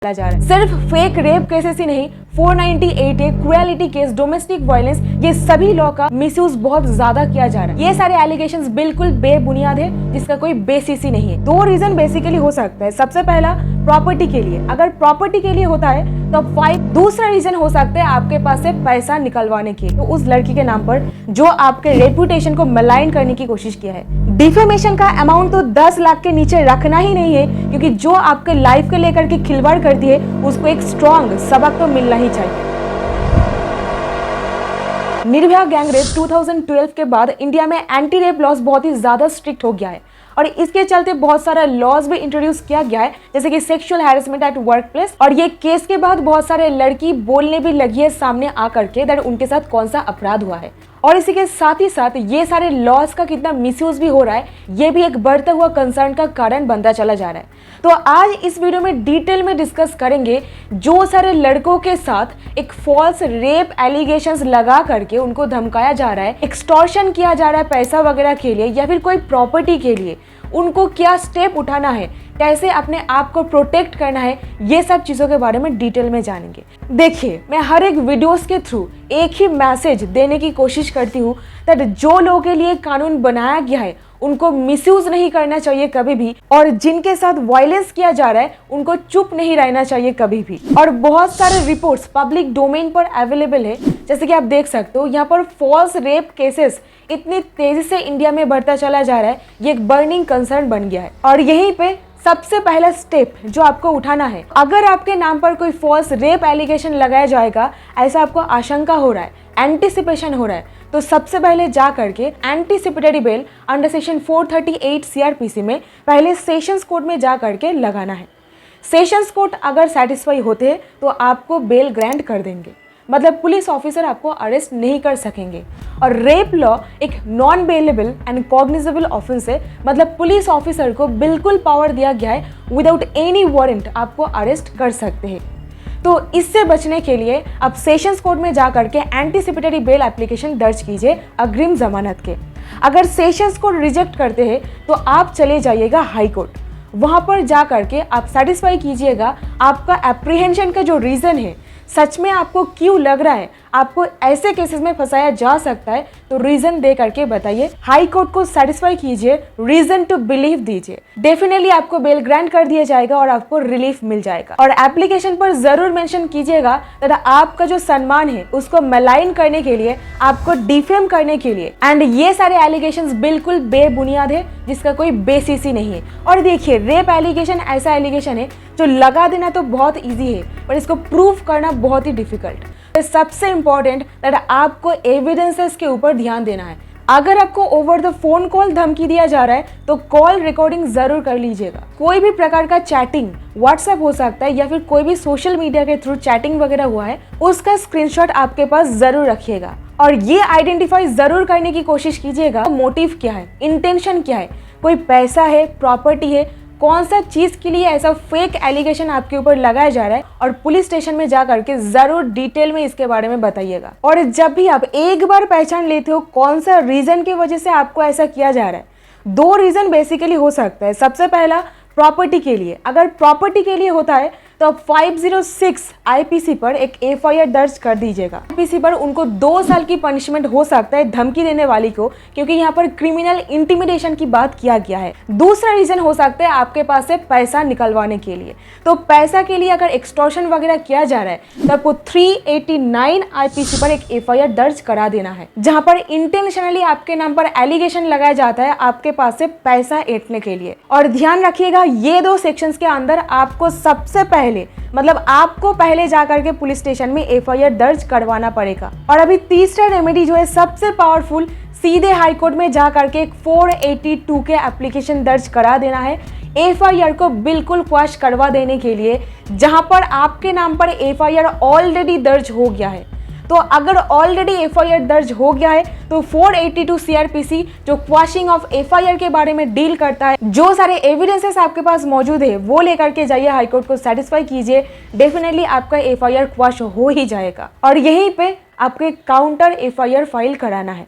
जा रहा है। सिर्फ फेक रेप केसेस ही नहीं, 498 क्रुएलिटी केस, डोमेस्टिक वायलेंस, ये सभी लॉ का मिसयूज बहुत ज्यादा किया जा रहा है। ये सारे एलिगेशंस बिल्कुल बेबुनियाद है, जिसका कोई बेसिस ही नहीं है। दो रीजन बेसिकली हो सकता है। सबसे पहला प्रॉपर्टी के लिए, अगर प्रॉपर्टी के लिए होता है तो 5। दूसरा रीजन हो सकता है आपके पास से पैसा निकलवाने के, तो उस लड़की के नाम पर जो आपके रेपुटेशन को मलाइन करने की कोशिश किया है। डिफेमेशन का अमाउंट तो 10 लाख के नीचे रखना ही नहीं है, क्योंकि जो आपके लाइफ के लेकर के खिलवाड़ करती है उसको एक स्ट्रॉन्ग सबक तो मिलना ही चाहिए। निर्भया गैंगरेप 2012 के बाद इंडिया में एंटी रेप लॉज बहुत ही ज्यादा स्ट्रिक्ट हो गया है और इसके चलते बहुत सारा लॉज भी इंट्रोड्यूस किया गया है, जैसे कि sexual harassment at work place. और ये केस के बाद बहुत सारे लड़की बोलने भी लगी है सामने आकर के दैट उनके साथ कौन सा अपराध हुआ है। और इसी के साथ ही साथ ये सारे लॉज का कितना मिसयूज भी हो रहा है, ये भी एक बढ़ता हुआ कंसर्न का कारण बनता चला जा रहा है। तो आज इस वीडियो में डिटेल में डिस्कस करेंगे जो सारे लड़कों के साथ एक फॉल्स रेप एलिगेशंस लगा करके उनको धमकाया जा रहा है, एक्सटॉर्शन किया जा रहा है पैसा वगैरह के लिए या फिर कोई प्रॉपर्टी के लिए, उनको क्या स्टेप उठाना है, कैसे अपने आप को प्रोटेक्ट करना है, ये सब चीज़ों के बारे में डिटेल में जानेंगे। देखिए, मैं हर एक वीडियोस के थ्रू एक ही मैसेज देने की कोशिश करती हूँ दैट जो लोगों के लिए कानून बनाया गया है उनको मिसयूज नहीं करना चाहिए कभी भी, और जिनके साथ वायलेंस किया जा रहा है उनको चुप नहीं रहना चाहिए कभी भी। और बहुत सारे रिपोर्ट्स पब्लिक डोमेन पर अवेलेबल है, जैसे कि आप देख सकते हो यहाँ पर फॉल्स रेप केसेस इतनी तेजी से इंडिया में बढ़ता चला जा रहा है, ये एक बर्निंग कंसर्न बन गया है। और यहीं पे सबसे पहला स्टेप जो आपको उठाना है, अगर आपके नाम पर कोई फॉल्स रेप एलिगेशन लगाया जाएगा, ऐसा आपको आशंका हो रहा है, एंटिसिपेशन हो रहा है, तो सबसे पहले जा करके anticipatory bail under section 438 CrPC में पहले सेशंस कोर्ट में जा करके लगाना है। सेशंस कोर्ट अगर सेटिस्फाई होते हैं तो आपको बेल ग्रांट कर देंगे, मतलब पुलिस ऑफिसर आपको अरेस्ट नहीं कर सकेंगे। और रेप लॉ एक non bailable and cognizable offence है, मतलब पुलिस ऑफिसर को बिल्कुल पावर दिया गया है, विदाउट एनी वारंट आपको अरेस्ट कर सकते हैं। तो इससे बचने के लिए आप सेशंस कोर्ट में जा करके एंटीसिपेटरी बेल एप्लीकेशन दर्ज कीजिए अग्रिम जमानत के। अगर सेशंस कोर्ट रिजेक्ट करते हैं तो आप चले जाइएगा हाई कोर्ट, वहां पर जा करके आप सेटिस्फाई कीजिएगा आपका एप्रीहेंशन का जो रीज़न है, सच में आपको क्यों लग रहा है आपको ऐसे केसेस में फंसाया जा सकता है, तो रीजन दे करके बताइए। हाई कोर्ट को सेटिस्फाई कीजिए, रीजन टू बिलीव दीजिए, डेफिनेटली आपको बेल ग्रांट कर दिया जाएगा और आपको रिलीफ मिल जाएगा। और एप्लीकेशन पर जरूर मेंशन कीजिएगा तथा आपका जो सम्मान है उसको मलाइन करने के लिए, आपको डिफेम करने के लिए। एंड ये सारे एलिगेशंस बिल्कुल बेबुनियाद है, जिसका कोई बेसिस ही नहीं है। और देखिए, रेप एलिगेशन ऐसा एलिगेशन है जो लगा देना तो बहुत ईजी है, पर इसको प्रूव करना बहुत ही डिफिकल्ट। सबसे इंपॉर्टेंट दैट आपको एविडेंसेस के ऊपर ध्यान देना है। अगर आपको ओवर द फोन कॉल धमकी दिया जा रहा है तो कॉल रिकॉर्डिंग जरूर कर लीजिएगा। कोई भी प्रकार का चैटिंग, व्हाट्सएप हो सकता है या फिर कोई भी सोशल मीडिया के थ्रू चैटिंग वगैरह हुआ है, उसका स्क्रीनशॉट आपके पास जरूर रखिएगा। और ये आइडेंटिफाई जरूर करने की कोशिश कीजिएगा मोटिव क्या है, इंटेंशन क्या है, कोई पैसा है, प्रॉपर्टी है, कौन सा चीज के लिए ऐसा फेक एलिगेशन आपके ऊपर लगाया जा रहा है। और पुलिस स्टेशन में जा करके जरूर डिटेल में इसके बारे में बताइएगा। और जब भी आप एक बार पहचान लेते हो कौन सा रीजन की वजह से आपको ऐसा किया जा रहा है, दो रीजन बेसिकली हो सकता है। सबसे पहला प्रॉपर्टी के लिए, अगर प्रॉपर्टी के लिए होता है तो आप 506 आईपीसी पर एक एफआईआर दर्ज कर दीजिएगा। आईपीसी पर उनको 2 साल की पनिशमेंट हो सकता है धमकी देने वाली को, क्योंकि यहाँ पर क्रिमिनल इंटिमिडेशन की बात किया गया है। दूसरा रीजन हो सकता है आपके पास से पैसा निकलवाने के लिए, तो पैसा के लिए अगर एक्सटॉर्शन वगैरह किया जा रहा है तो आपको 389 आईपीसी पर एक एफआईआर दर्ज करा देना है, जहाँ पर इंटेंशनली आपके नाम पर एलिगेशन लगाया जाता है आपके पास से पैसा ऐंठने के लिए। और ध्यान रखिएगा, ये 2 सेक्शंस के अंदर आपको सबसे पहले, मतलब आपको पहले जाकर के पुलिस स्टेशन में एफआईआर दर्ज करवाना पड़ेगा। और अभी तीसरा रेमेडी जो है सबसे पावरफुल, सीधे हाई कोर्ट में जाकर के एक 482 के एप्लीकेशन दर्ज करा देना है एफआईआर को बिल्कुल क्वैश करवा देने के लिए, जहां पर आपके नाम पर एफआईआर ऑलरेडी दर्ज हो गया है। तो अगर ऑलरेडी एफआईआर दर्ज हो गया है तो 482 सीआरपीसी जो क्वैशिंग ऑफ एफआईआर के बारे में डील करता है, जो सारे एविडेंसेस आपके पास मौजूद है वो लेकर के जाइए हाईकोर्ट को सेटिस्फाई कीजिए, डेफिनेटली आपका एफआईआर क्वैश हो ही जाएगा। और यहीं पे आपको काउंटर एफआईआर फाइल कराना है।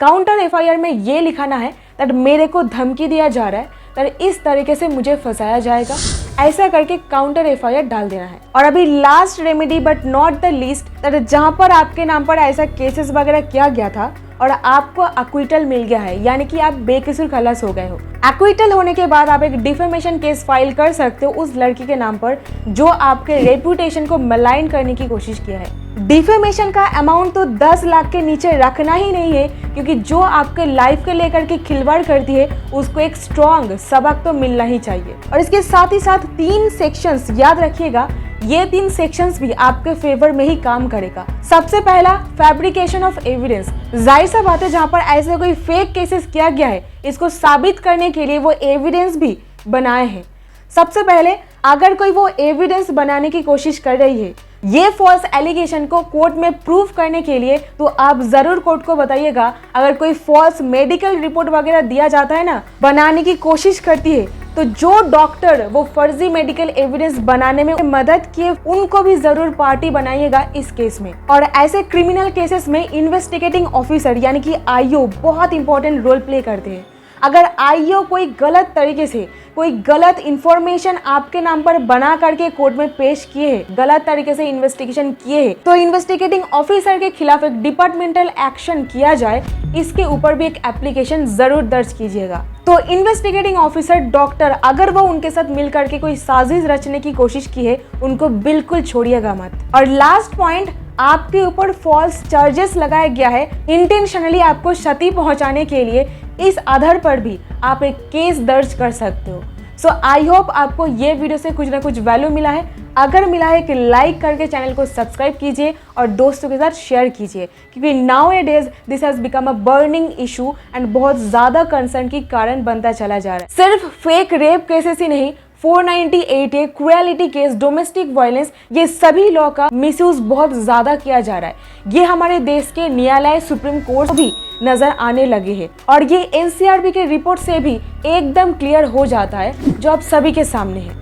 काउंटर एफआईआर में ये लिखाना है दैट मेरे को धमकी दिया जा रहा है, दैट इस तरीके से मुझे फंसाया जाएगा, ऐसा करके काउंटर एफआईआर डाल देना है। और अभी last remedy but not the least, that जहां पर आपके नाम पर ऐसा केसेस वगैरह किया गया था और आपको एक्विटल मिल गया है, यानी कि आप बेकसूर खलास हो गए हो। एक्विटल होने के बाद आप एक डिफेमेशन केस फाइल कर सकते हो उस लड़की के नाम पर जो आपके रेपुटेशन को मलाइन करने की कोशिश किया है। डिफेमेशन का अमाउंट तो 10 लाख के नीचे रखना ही नहीं है, क्योंकि जो आपके लाइफ के लेकर के खिलवाड़ करती है उसको एक स्ट्रॉन्ग सबक तो मिलना ही चाहिए। और इसके साथ ही साथ 3 सेक्शंस याद रखिएगा, ये 3 सेक्शंस भी आपके फेवर में ही काम करेगा। सबसे पहला, फैब्रिकेशन ऑफ एविडेंस। जाहिर सा बात है, जहां पर ऐसे कोई फेक केसेस किया गया है इसको साबित करने के लिए वो एविडेंस भी बनाए हैं। सबसे पहले अगर कोई वो एविडेंस बनाने की कोशिश कर रही है, ये फॉल्स एलिगेशन को कोर्ट में प्रूफ करने के लिए, तो आप जरूर कोर्ट को बताइएगा। अगर कोई फॉल्स मेडिकल रिपोर्ट वगैरह दिया जाता है ना, बनाने की कोशिश करती है, तो जो डॉक्टर वो फर्जी मेडिकल एविडेंस बनाने में मदद किए उनको भी जरूर पार्टी बनाइएगा इस केस में। और ऐसे क्रिमिनल केसेस में इन्वेस्टिगेटिंग ऑफिसर यानी कि आईओ बहुत इंपॉर्टेंट रोल प्ले करते हैं। अगर आईओ कोई गलत तरीके से कोई गलत इंफॉर्मेशन आपके नाम पर बना करके कोर्ट में पेश किए है, गलत तरीके से इन्वेस्टिगेशन किए है, तो इन्वेस्टिगेटिंग ऑफिसर के खिलाफ एक डिपार्टमेंटल एक्शन किया जाए, इसके ऊपर भी एक एप्लीकेशन जरूर दर्ज कीजिएगा। तो इन्वेस्टिगेटिंग ऑफिसर डॉक्टर अगर वो उनके साथ मिल करके कोई साजिश रचने की कोशिश की है, उनको बिल्कुल छोड़िएगा मत। और लास्ट पॉइंट, आपके ऊपर फॉल्स चार्जेस लगाया गया है इंटेंशनली आपको क्षति पहुंचाने के लिए, इस आधार पर भी आप एक केस दर्ज कर सकते हो। सो आई होप आपको ये वीडियो से कुछ ना कुछ वैल्यू मिला है। अगर मिला है कि लाइक करके चैनल को सब्सक्राइब कीजिए और दोस्तों के साथ शेयर कीजिए, क्योंकि now A days this has become a burning issue and बहुत ज्यादा कंसर्न की कारण बनता चला जा रहा है। सिर्फ फेक रेप केसेस ही नहीं, 498 ए, क्रुएलिटी केस, डोमेस्टिक वायलेंस, ये सभी लॉ का मिसयूज बहुत ज्यादा किया जा रहा है। ये हमारे देश के न्यायालय सुप्रीम कोर्ट भी नजर आने लगे हैं और ये एनसीआरबी के रिपोर्ट से भी एकदम क्लियर हो जाता है जो आप सभी के सामने है।